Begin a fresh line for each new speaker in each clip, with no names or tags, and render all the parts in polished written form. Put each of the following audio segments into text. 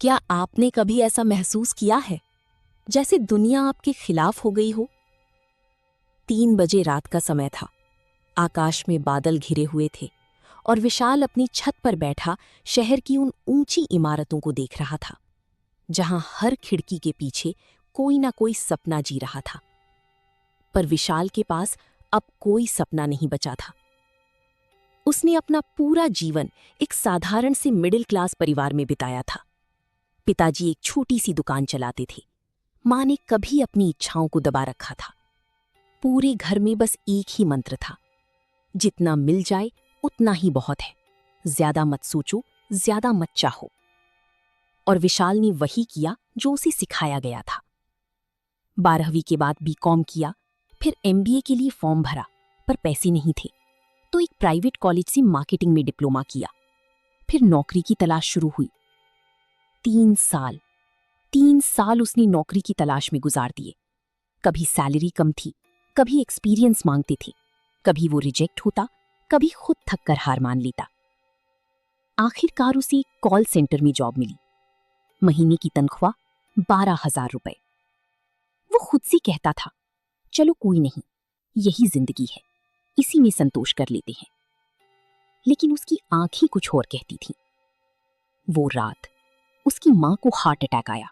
क्या आपने कभी ऐसा महसूस किया है जैसे दुनिया आपके खिलाफ हो गई हो? 3 बजे रात का समय था। आकाश में बादल घिरे हुए थे और विशाल अपनी छत पर बैठा शहर की उन ऊंची इमारतों को देख रहा था, जहां हर खिड़की के पीछे कोई ना कोई सपना जी रहा था। पर विशाल के पास अब कोई सपना नहीं बचा था। उसने अपना पूरा जीवन एक साधारण से मिडिल क्लास परिवार में बिताया था। पिताजी एक छोटी सी दुकान चलाते थे। मां ने कभी अपनी इच्छाओं को दबा रखा था। पूरे घर में बस एक ही मंत्र था, जितना मिल जाए उतना ही बहुत है। ज्यादा मत सोचो, ज्यादा मत चाहो। और विशाल ने वही किया जो उसे सिखाया गया था। 12वीं के बाद बीकॉम किया, फिर एमबीए के लिए फॉर्म भरा, पर पैसे नहीं थे तो एक प्राइवेट कॉलेज से मार्केटिंग में डिप्लोमा किया। फिर नौकरी की तलाश शुरू हुई। 3 साल उसने नौकरी की तलाश में गुजार दिए। कभी सैलरी कम थी, कभी एक्सपीरियंस मांगते थे, कभी वो रिजेक्ट होता, कभी खुद थक कर हार मान लेता। आखिरकार उसे कॉल सेंटर में जॉब मिली। महीने की तनख्वाह 12,000 रुपए। वो खुद से कहता था, चलो कोई नहीं, यही जिंदगी है, इसी में संतोष कर लेते हैं। लेकिन उसकी आंखें कुछ और कहती थीं। वो रात उसकी मां को हार्ट अटैक आया।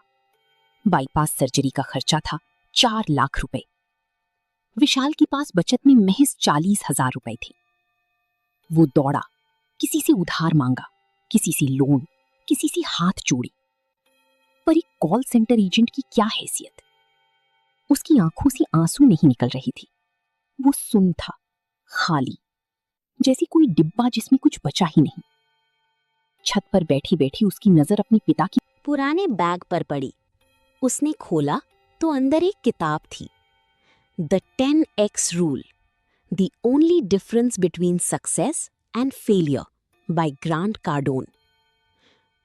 बाईपास सर्जरी का खर्चा था 4 लाख रुपए। विशाल के पास बचत में महज 40,000 रुपए थे। वो दौड़ा, किसी से उधार मांगा, किसी से लोन, किसी से हाथ जोड़े। पर एक कॉल सेंटर एजेंट की क्या हैसियत। उसकी आंखों से आंसू नहीं निकल रहे थे। वो सुन्न था, खाली, जैसे कोई डिब्बा जिसमें कुछ बचा ही नहीं। छत पर बैठी बैठी उसकी नजर अपने पिता की पुराने बैग पर पड़ी। उसने खोला तो अंदर एक किताब थी, the 10x rule, the only difference between success and failure by Grant Cardone.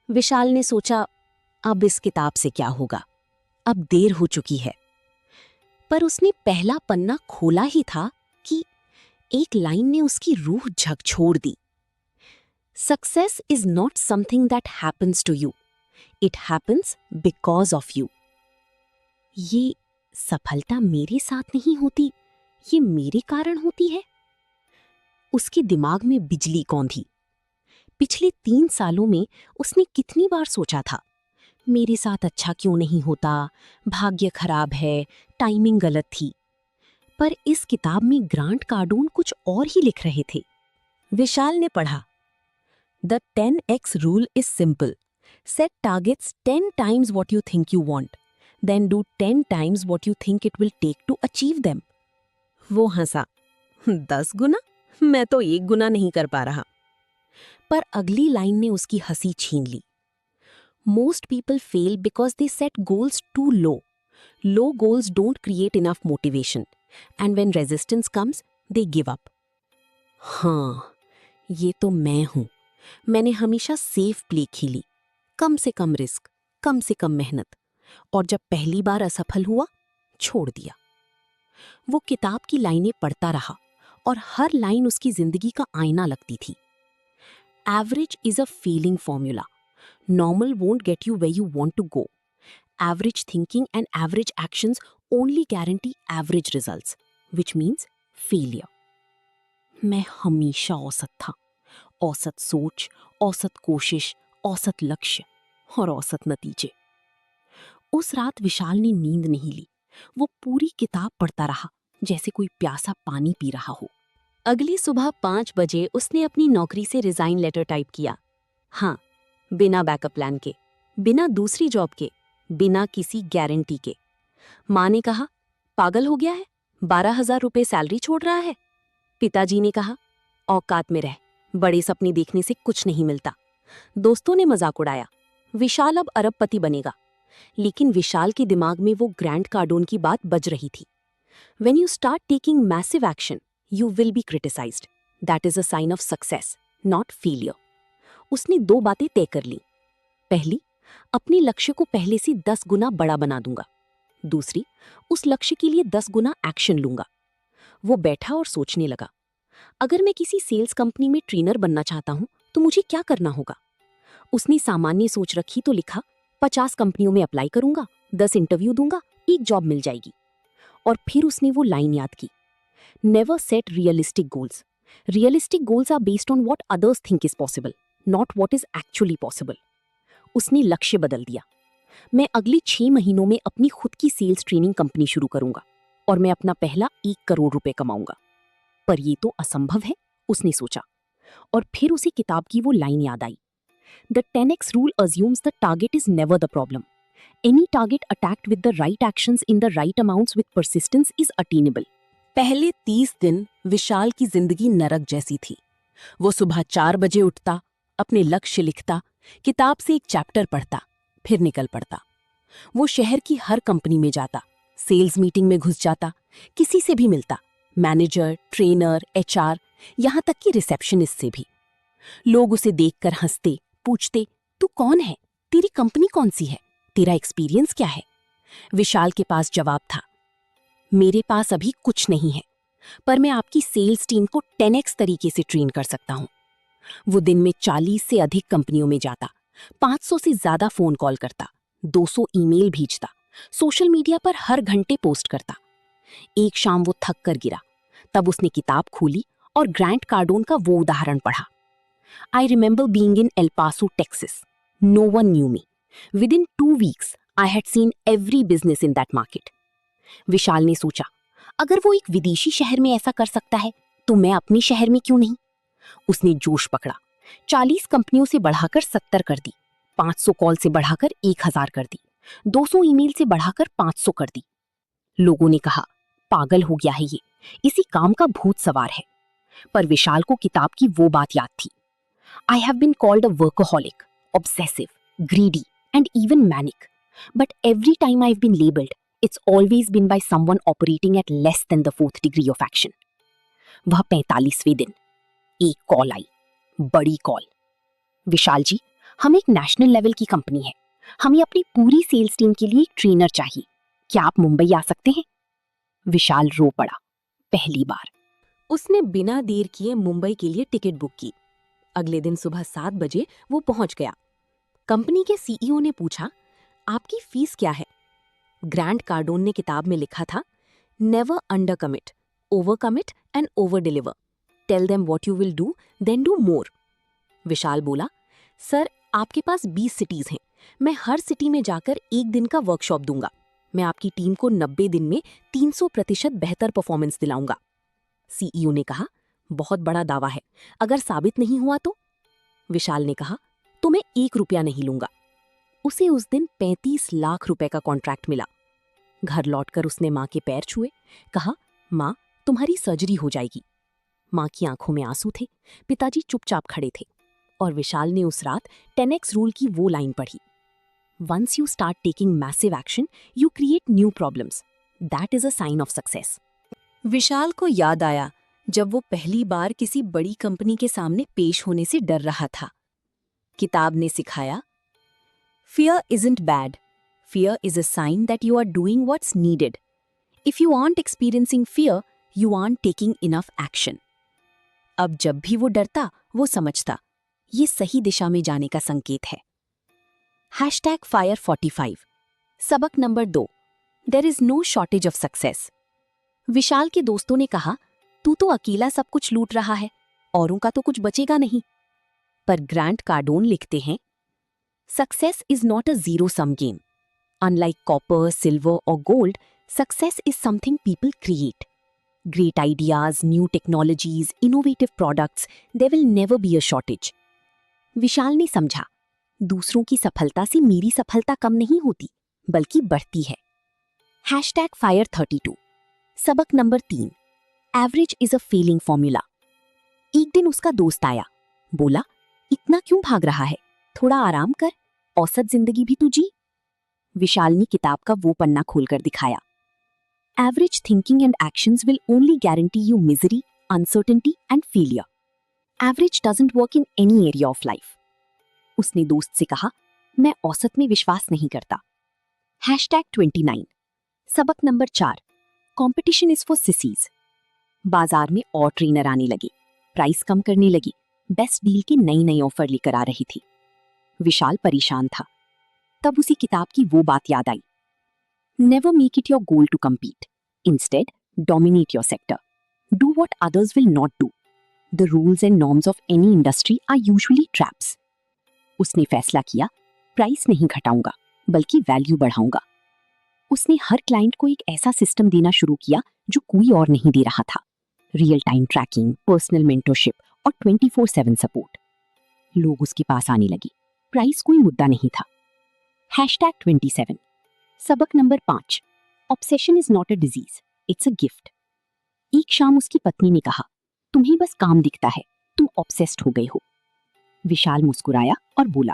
Vishal ने सोचा, अब इस किताब से क्या होगा, अब देर हो चुकी है। पर उसने पहला पन्ना खोला ही था कि एक लाइन ने उसकी रूह झकझोर दी। Success is not something that happens to you, it happens because of you. ये सफलता मेरे साथ नहीं होती, ये मेरे कारण होती है। उसके दिमाग में बिजली कौंधी। पिछले 3 सालों में उसने कितनी बार सोचा था, मेरे साथ अच्छा क्यों नहीं होता, भाग्य खराब है, टाइमिंग गलत थी। पर इस किताब में ग्रांट कार्डोन कुछ और ही लिख रहे थे। विशाल ने पढ़ा, the 10x rule is simple, set targets 10 times what you think you want, then do 10 times what you think it will take to achieve them. वो हंसा, 10 गुना? मैं तो 1 गुना नहीं कर पा रहा। पर अगली लाइन ने उसकी हंसी छीन ली। Most people fail because they set goals too low. Low goals don't create enough motivation, and when resistance comes, they give up. हाँ, ये तो मैं हूं। मैंने हमेशा सेफ प्ले खेली, कम से कम रिस्क, कम से कम मेहनत, और जब पहली बार असफल हुआ, छोड़ दिया। वो किताब की लाइनें पढ़ता रहा और हर लाइन उसकी जिंदगी का आईना लगती थी। Average is a failing formula. Normal won't get you where you want to go. Average thinking and average actions only guarantee average results, which means failure. मैं हमेशा औसत था। औसत सोच, औसत कोशिश, औसत लक्ष्य और औसत नतीजे। उस रात विशाल ने नींद नहीं ली। वो पूरी किताब पढ़ता रहा, जैसे कोई प्यासा पानी पी रहा हो। अगली सुबह 5 बजे उसने अपनी नौकरी से रिजाइन लेटर टाइप किया। हाँ, बिना बैकअप प्लान के, बिना दूसरी जॉब के, बिना किसी गारंटी के। माँ ने कहा, पागल हो गया है, 12,000 रुपए सैलरी छोड़ रहा है। पिताजी ने कहा, औकात में रह, बड़े सपने देखने से कुछ नहीं मिलता। दोस्तों ने मजाक उड़ाया, विशाल अब अरबपति बनेगा। लेकिन विशाल के दिमाग में वो ग्रांट कार्डोन की बात बज रही थी। When you start taking massive action, you will be criticized. That is a sign of success, not failure. उसने 2 बातें तय कर ली। पहली, अपने लक्ष्य को पहले से 10 गुना बड़ा बना दूंगा। दूसरी, उस लक्ष्य के लिए 10 गुना एक्शन लूंगा। वो बैठा और सोचने लगा, अगर मैं किसी सेल्स कंपनी में ट्रेनर बनना चाहता हूं तो मुझे क्या करना होगा। उसने सामान्य सोच रखी तो लिखा, 50 कंपनियों में अप्लाई करूंगा, 10 इंटरव्यू दूंगा, एक जॉब मिल जाएगी। और फिर उसने वो लाइन याद की, never set realistic goals. Realistic goals are based on what others think is possible, not what is actually possible. उसने लक्ष्य बदल दिया। मैं अगले 6 महीनों में अपनी खुद की सेल्स ट्रेनिंग कंपनी शुरू करूंगा और मैं अपना पहला 1 करोड़ रुपए कमाऊंगा। पर ये तो असंभव है, उसने सोचा। और फिर उसे किताब की वो लाइन याद आई, the 10x rule assumes the target is never the problem. Any target attacked with the right actions in the right amounts with persistence is attainable. पहले 30 दिन विशाल की जिंदगी नरक जैसी थी। वो सुबह 4 बजे उठता, अपने लक्ष्य लिखता, किताब से एक चैप्टर पढ़ता, फिर निकल पड़ता। वो शहर की हर कंपनी में जाता, सेल्स मीटिंग में घुस जाता, किसी से भी मिलता, मैनेजर, ट्रेनर, एचआर, यहाँ तक कि रिसेप्शनिस्ट से भी। लोग उसे देखकर हंसते, पूछते, तू कौन है, तेरी कंपनी कौन सी है, तेरा एक्सपीरियंस क्या है? विशाल के पास जवाब था, मेरे पास अभी कुछ नहीं है, पर मैं आपकी सेल्स टीम को 10x तरीके से ट्रेन कर सकता हूं। वो दिन में 40 से अधिक कंपनियों में जाता, 500 से ज्यादा फोन कॉल करता, 200 ईमेल भेजता, सोशल मीडिया पर हर घंटे पोस्ट करता। एक शाम वो थक कर गिरा। तब उसने किताब खोली और ग्रांट कार्डोन का वो उदाहरण पढ़ा। I remember being in El Paso, Texas. No one knew me. Within 2 weeks, I had seen every business in that market. विशाल ने सोचा, अगर वो एक विदेशी शहर में ऐसा कर सकता है, तो मैं अपने शहर में क्यों नहीं? उसने जोश पकड़ा, 40 कंपनियों से बढ़ाकर 70 कर दी, 500 कॉल से बढ़ाकर 1000 कर दी, 200 ईमेल से बढ़ाकर 500 कर दी। लोगों ने कहा, पागल हो गया है ये, इसी काम का भूत सवार है। पर विशाल को किताब की वो बात याद थी। I have been called a workaholic, obsessive, greedy, and even manic. But every time I've been labeled, it's always been by someone operating at less than the 4th degree of action. वह 45वें दिन एक call आई, बड़ी call. विशाल जी, हम एक national level की company है, हमें अपनी पूरी सेल्स टीम के लिए एक ट्रेनर चाहिए, क्या आप मुंबई आ सकते हैं? विशाल रो पड़ा। पहली बार उसने बिना देर किए मुंबई के लिए टिकट बुक की। अगले दिन सुबह 7 बजे वो पहुंच गया। कंपनी के सीईओ ने पूछा, आपकी फीस क्या है? ग्रांट कार्डोन ने किताब में लिखा था, never under commit, over commit and over deliver, tell them what you will do, then do more. Vishal बोला, सर आपके पास 20 सिटीज हैं, मैं हर सिटी में जाकर 1 दिन का वर्कशॉप दूंगा, मैं आपकी टीम को 90 दिन में 300% बेहतर परफॉर्मेंस दिलाऊंगा। सीईओ ने कहा, बहुत बड़ा दावा है, अगर साबित नहीं हुआ तो? विशाल ने कहा, तो मैं 1 रुपया नहीं लूंगा। उसे उस दिन 35 लाख रुपए का कॉन्ट्रैक्ट मिला। घर लौटकर उसने माँ के पैर छुए, कहा, माँ तुम्हारी सर्जरी हो जाएगी। माँ की आंखों में आंसू थे, पिताजी चुपचाप खड़े थे। और विशाल ने उस रात 10x रूल की वो लाइन पढ़ी, once you start taking massive action you create new problems, that is a sign of success. Vishal को याद आया जब वो पहली बार किसी बड़ी कंपनी के सामने पेश होने से डर रहा था। किताब ने सिखाया, Fear isn't bad. Fear is a sign that you are doing what's needed. If you aren't experiencing fear, you aren't taking enough action. अब जब भी वो डरता, वो समझता, ये सही दिशा में जाने का संकेत है। #Fire45 सबक number 2, There is no shortage of success. विशाल के दोस्तों ने कहा, तू तो अकेला सब कुछ लूट रहा है, औरों का तो कुछ बचेगा नहीं। पर ग्रांट कार्डोन लिखते हैं, Success is not a zero-sum game. Unlike copper, silver, or gold, success is something people create. Great ideas, new technologies, innovative products, there will never be a shortage. विशाल ने समझा, दूसरों की सफलता से मेरी सफलता कम नहीं होती, बल्कि बढ़ती है। #Fire32 सबक number 3, Average is a failing formula. एक दिन उसका दोस्त आया, बोला, इतना क्यों भाग रहा है, थोड़ा आराम कर, औसत जिंदगी भी तू जी। विशाल ने किताब का वो पन्ना खोलकर दिखाया, average thinking and actions will only guarantee you misery, uncertainty and failure. Average doesn't work in any area of life. उसने दोस्त से कहा, मैं औसत में विश्वास नहीं करता। #29 सबक नंबर 4, कंपटीशन इज फॉर सिसीज। बाजार में और ट्रेनर आने लगे, प्राइस कम करने लगी, बेस्ट डील की नई नई ऑफर लेकर आ रही थी। विशाल परेशान था। तब उसी किताब की वो बात याद आई, never make it your goal to compete. Instead, dominate your sector. Do what others will not do. The rules and norms of any industry are usually traps. उसने फैसला किया, प्राइस नहीं घटाऊंगा बल्कि वैल्यू बढ़ाऊंगा। उसने हर क्लाइंट को एक ऐसा सिस्टम देना शुरू किया जो कोई और नहीं दे रहा था। Real time tracking, personal mentorship और 24/7 सपोर्ट। लोग उसके पास आने लगे। प्राइस कोई मुद्दा नहीं था। #27 सबक number 5, obsession is not a disease, it's a gift. एक शाम उसकी पत्नी ने कहा, तुम्हें बस काम दिखता है, तुम ऑब्सेस्ड हो गए हो। विशाल मुस्कुराया और बोला,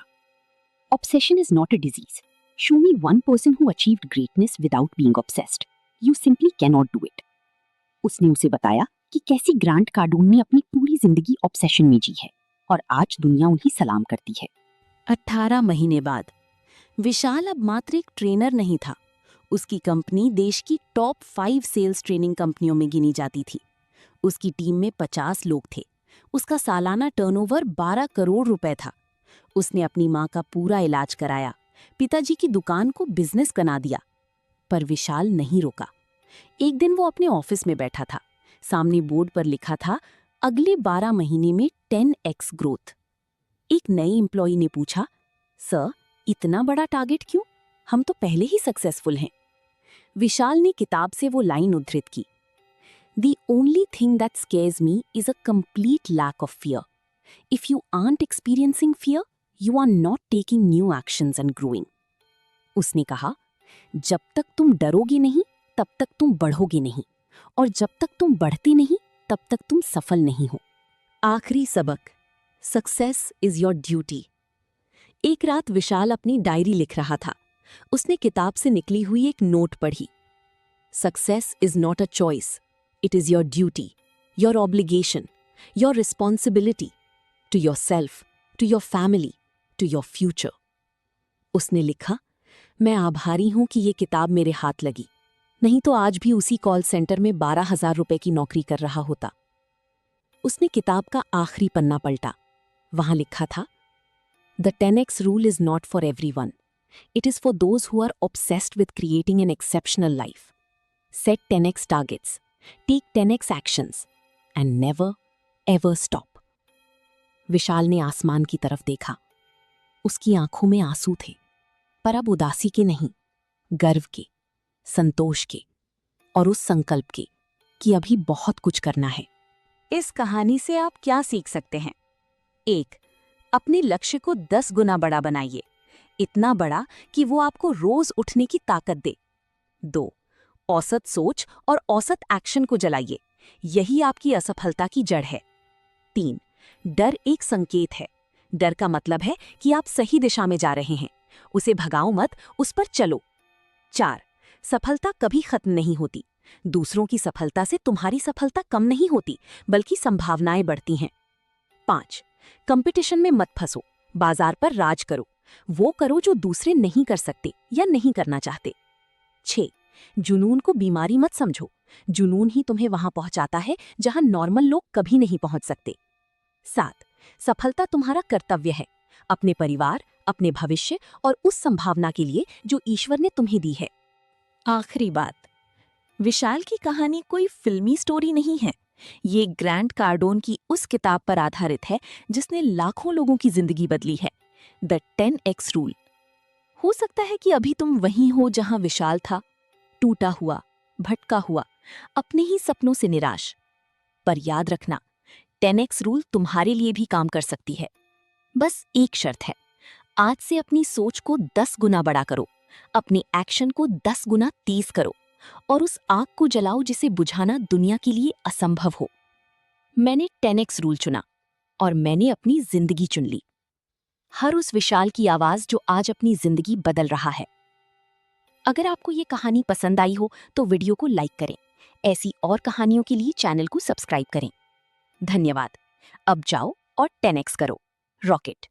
obsession is not a disease. Show me one person who achieved greatness without being obsessed. You simply can not do it. उसने उसे बताया कि कैसे ग्रांट कार्डोन ने अपनी पूरी जिंदगी ऑब्सेशन में जी है और आज दुनिया उन्हें सलाम करती है।
18 महीने बाद विशाल अब मात्र एक ट्रेनर नहीं था। उसकी कंपनी देश की टॉप 5 सेल्स ट्रेनिंग कंपनियों में गिनी जाती थी। उसकी टीम में 50 लोग थे। उसका सालाना टर्नओवर 12 करोड़ रुपए था। उसने अपनी मां का पूरा इलाज कराया, पिताजी की दुकान को बिजनेस बना दिया। पर विशाल नहीं रुका। एक दिन वो अपने ऑफिस में बैठा था। सामने बोर्ड पर लिखा था, अगले 12 महीने में 10x ग्रोथ। एक नए एम्प्लॉई ने पूछा, सर इतना बड़ा टारगेट क्यों? हम तो पहले ही सक्सेसफुल हैं। विशाल ने किताब से वो लाइन उद्धृत की, The only thing that scares me is a complete lack of fear. If you aren't experiencing fear, you are not taking new actions and growing. उसने कहा, जब तक तुम डरोगे नहीं, तब तक तुम बढ़ोगे नहीं, और जब तक तुम बढ़ते नहीं, तब तक तुम सफल नहीं हो। आखिरी सबक, सक्सेस इज योर ड्यूटी। एक रात विशाल अपनी डायरी लिख रहा था। उसने किताब से निकली हुई एक नोट पढ़ी। Success is not a choice, it is your duty, your obligation, your responsibility to your self, to your family, to your future. उसने लिखा, मैं आभारी हूं कि ये किताब मेरे हाथ लगी, नहीं तो आज भी उसी कॉल सेंटर में 12,000 रुपए की नौकरी कर रहा होता। उसने किताब का आखिरी पन्ना पलटा। वहां लिखा था, The 10x rule is not for everyone. It is for those who are obsessed with creating an exceptional life. Set 10x targets, take 10x actions, and never, ever stop. विशाल ने आसमान की तरफ देखा। उसकी आंखों में आंसू थे, पर अब उदासी के नहीं, गर्व के, संतोष के और उस संकल्प के कि अभी बहुत कुछ करना है। इस कहानी से आप क्या सीख सकते हैं? 1. अपने लक्ष्य को 10 गुना बड़ा बनाइए, इतना बड़ा कि वो आपको रोज उठने की ताकत दे। 2. औसत सोच और औसत एक्शन को जलाइए, यही आपकी असफलता की जड़ है। 3. डर एक संकेत है। डर का मतलब है कि आप सही दिशा में जा रहे हैं, उसे भगाओ मत, उस पर चलो। 4. सफलता कभी खत्म नहीं होती। दूसरों की सफलता से तुम्हारी सफलता कम नहीं होती, बल्कि संभावनाएं बढ़ती हैं। 5. कंपटीशन में मत फंसो, बाजार पर राज करो, वो करो जो दूसरे नहीं कर सकते या नहीं करना चाहते। 6. जुनून को बीमारी मत समझो, जुनून ही तुम्हें वहां पहुंचाता है जहां नॉर्मल लोग कभी नहीं पहुंच सकते। 7. सफलता तुम्हारा कर्तव्य है, अपने परिवार, अपने भविष्य और उस संभावना के लिए जो ईश्वर ने तुम्हें दी है। आखिरी बात, विशाल की कहानी कोई फिल्मी स्टोरी नहीं है। ये ग्रांट कार्डोन की उस किताब पर आधारित है जिसने लाखों लोगों की जिंदगी बदली है, द 10x रूल। हो सकता है कि अभी तुम वहीं हो जहां विशाल था, टूटा हुआ, भटका हुआ, अपने ही सपनों से निराश। पर याद रखना, 10x रूल तुम्हारे लिए भी काम कर सकती है। बस एक शर्त है, आज से अपनी सोच को 10 गुना बड़ा करो, अपने एक्शन को 10 गुना तेज करो और उस आग को जलाओ जिसे बुझाना दुनिया के लिए असंभव हो। मैंने 10x रूल चुना और मैंने अपनी जिंदगी चुन ली। हर उस विशाल की आवाज जो आज अपनी जिंदगी बदल रहा है। अगर आपको ये कहानी पसंद आई हो तो वीडियो को लाइक करें। ऐसी और कहानियों के लिए चैनल को सब्सक्राइब करें। धन्यवाद। अब जाओ और 10x करो। रॉकेट।